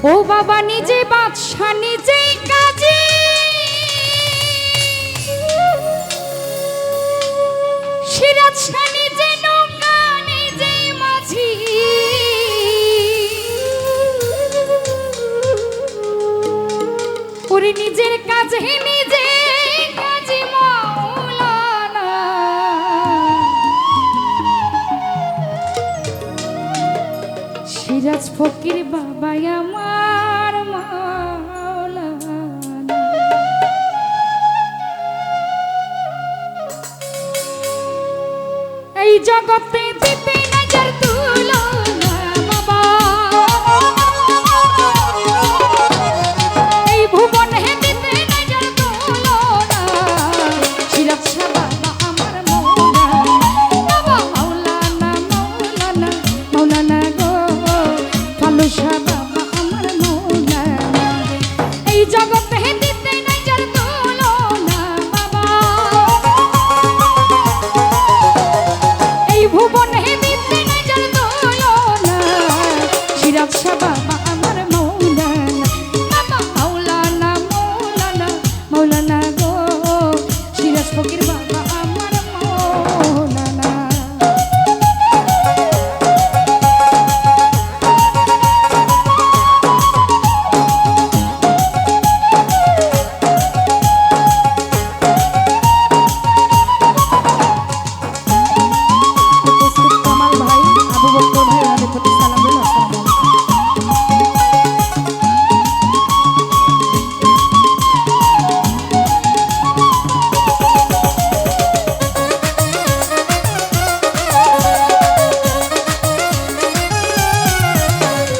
ও বাবা নিজে বাদশা নিজেই কাজী, সিরাজ শাহ নিজে নৌকা নিজেই মাঝি, ওরে নিজের কাজে নিজে কাজী মাওলানা। সিরাজ ফকির বাবা আমার মাওলানা। এই জগতে দিতে নজর তুলনা বাবা, এই ভুবনে দিতে নজর তুলনা। সিরাজ শাহ বাবা আমার মাওলানা, মাওলানা মাওলানা মাওলানা গো। ফালু শাহ বাবা আমার মাওলানা, এই জগতে দিতে নজর তুলনা বাবা, এই ভুবনে দিতে নজর তুলনা। সিরাজ শাহ বাবা আমার মাওলানা, মাওলানা মাওলানা মাওলানা গো। সিরাজ ফকির বাবা আমার মাওলানা। উপস্থিত কামাল ভাই, আবু বকর ভাই, ওনাদের প্রতি সালাম রইল। আসসালামু আলাইকুম।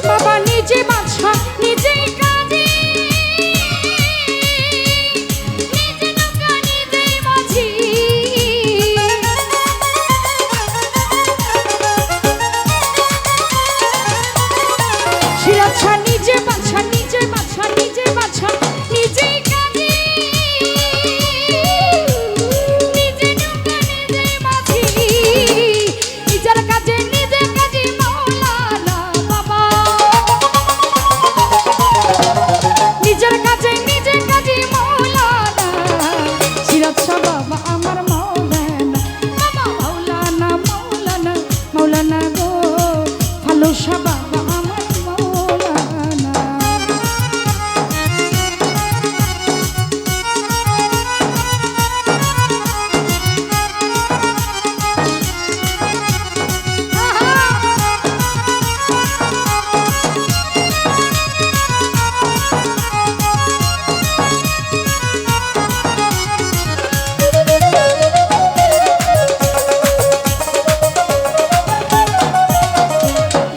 বাবা নিজে বাদশা নিজেই কাজী, নিজে নৌকা নিজেই মাঝি, সিরাজ শাহ নিজে বাদশা নিজে বাদশা নিজে বাদশা নিজেই কাজী, নিজে নৌকা নিজেই মাঝি, নিজের কাজে নিজে কাজী মাওলানা বাবা, নিজের কাজে নিজে কাজী মাওলানা। সিরাজ শাহ বাবা আমার মাওলানা, মাওলানা মাওলানা মাওলানা গো। ফালু শাহ বাবা আমার মাওলানা।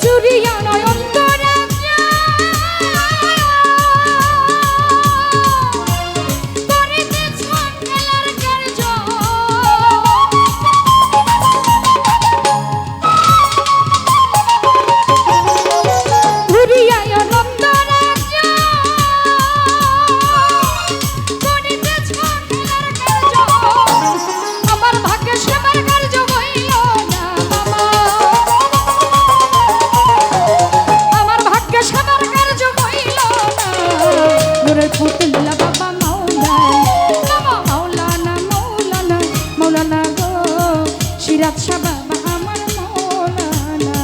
জুরিয়া নয়ন তোরা করিতেছ খেলার কার্য, ঘুরিয়া নন্দ রাজ্য করিতেছ খেলার কার্য। আমার ভাগ্যে সেবার কার্য হইল না বাবা, আমার ভাগ্যে সেবার কার্য হইল না। নূরের পুতুল্লা বাবা মাওলানা, মাওলানা মাওলানা মাওলানা গো। সিরাজ শাহ বাবা আমার মাওলানা।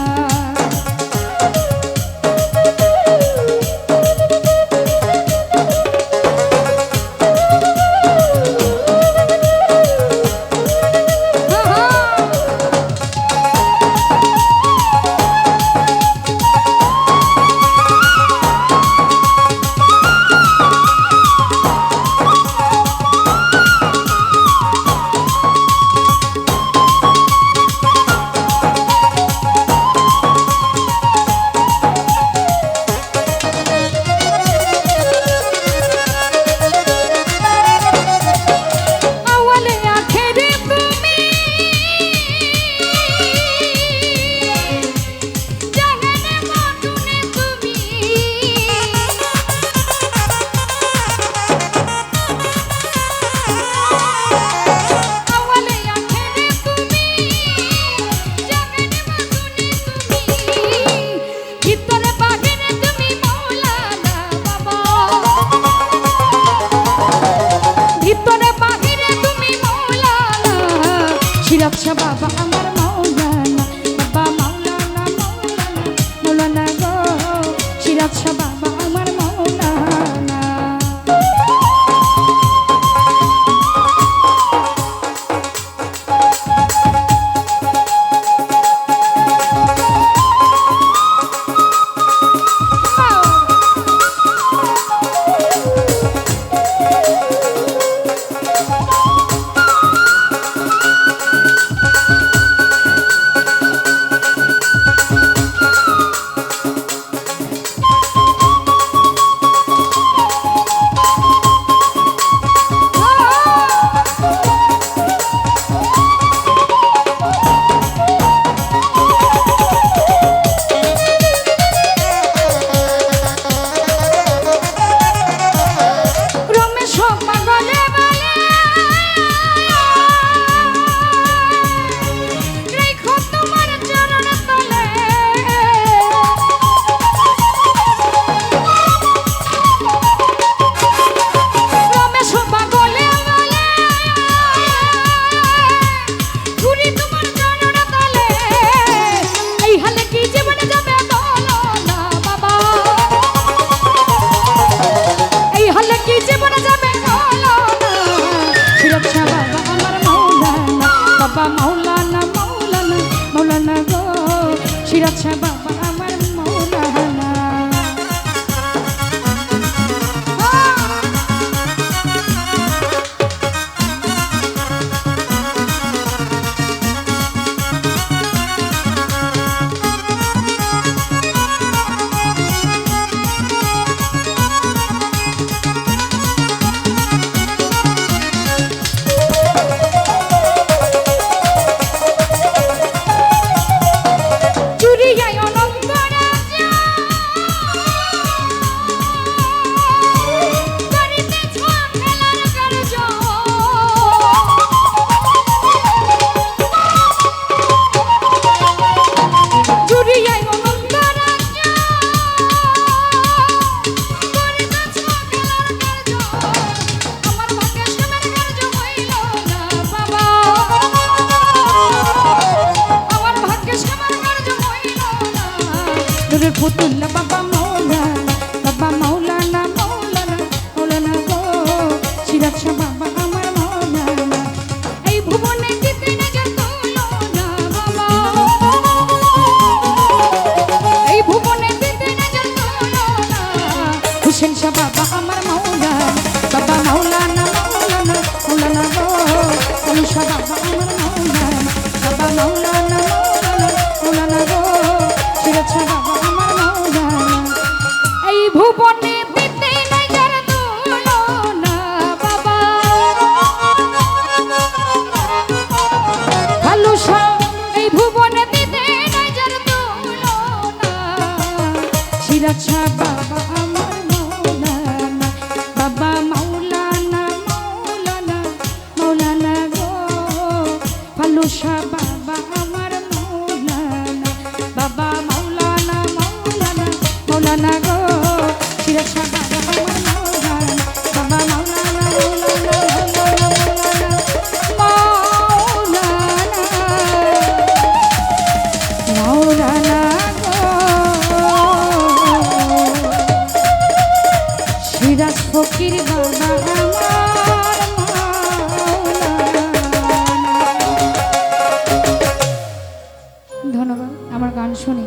ভিতরে বাহিরে তুমি মাওলানা। সিরাজ শাহ বাবা আমার মাওলানা। মাওলানা মাওলানা মাওলানা গো সিরাজ শাহ বাবা আমার মাওলানা। পুতুল্লা বাবা মাওলানা মাওলানা মাওলানা গো সিরাজ শাহ বাবা আমার মাওলানা। এই ভুবনে দিতে নজর তুলনা বাবা, এই ভুবনে দিতে নজর তুলনা হুসেন শাহ বাবা আমার মাওলানা। বাবা মাওলানা মাওলানা মাওলানা গো আলী শাহ বাবা আমার মাওলানা। বাবা মাওলানা মাওলানা মাওলানা গো সিরাজ শাহ বাবা আমার মাওলানা। এই ভুবনে দিতে নজর তুলনা বাবা, আলী শাহ এই ভুবনে দিতে নজর তুলনা সিরাজ শাহ বাবা আমার মাওলানা। বাবা মাওলানা মাওলানা মাওলানা গো আলী শাহ বাবা আমার মাওলানা। বাবা মাওলানা মাওলানা মাওলানা গো সিরাজ শাহ বাবা আমার মাওলানা। বাবা মাওলানা মাওলানা মাওলানা মাওলানা গো সিরাজ ফকির বাবা আমার মাওলানা। ধন্যবাদ আমার গান শুনে।